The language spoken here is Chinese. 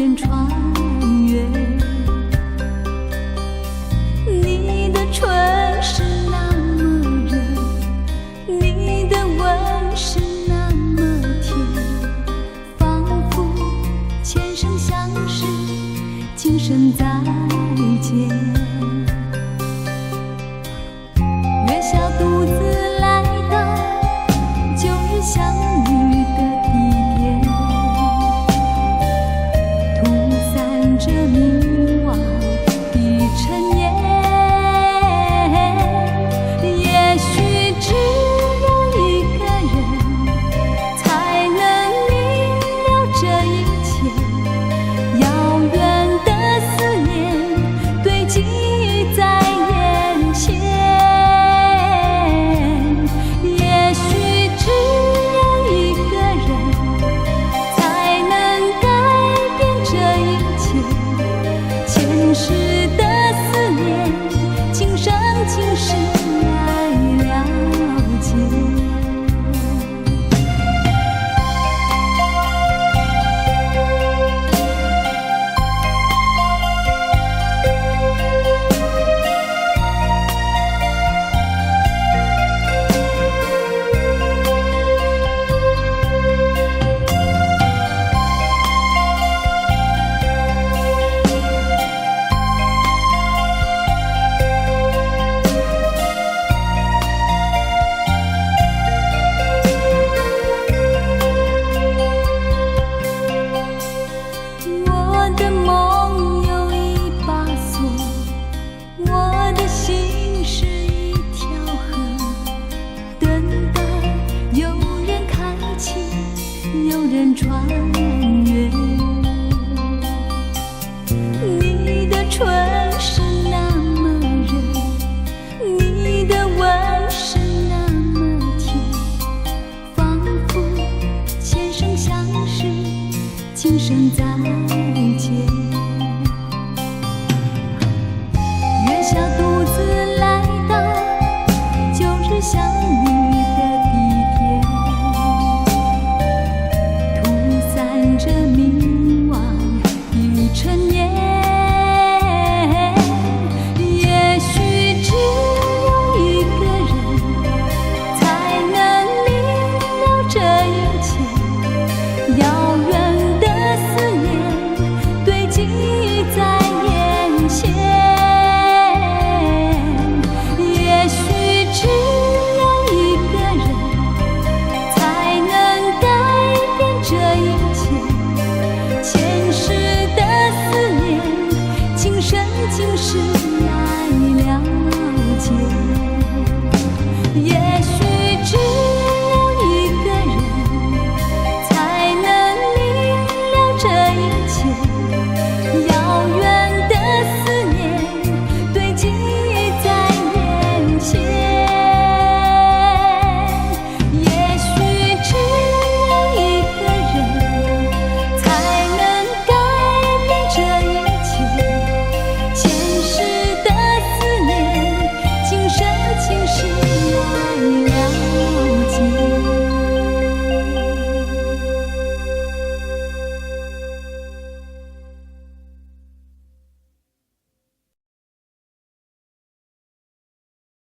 人穿越。你的唇是那么热，你的吻是那么甜，仿佛前生相识，今生再见。月下独自来到旧日相遇的地点，吐散着迷惘的尘烟。也许只有一个人才能明了这一切，遥远的思念堆积在眼前。也许只有一个人才能改变这一切，前世的思念，今生今世来了解。我的梦有一把锁，我的心是一条河，等待有人开启，有人穿越。你的唇是那么热，你的吻是那么甜，仿佛前生相识，今生再见。月下独自来到旧日相遇的地点，吐散着迷惘的尘烟。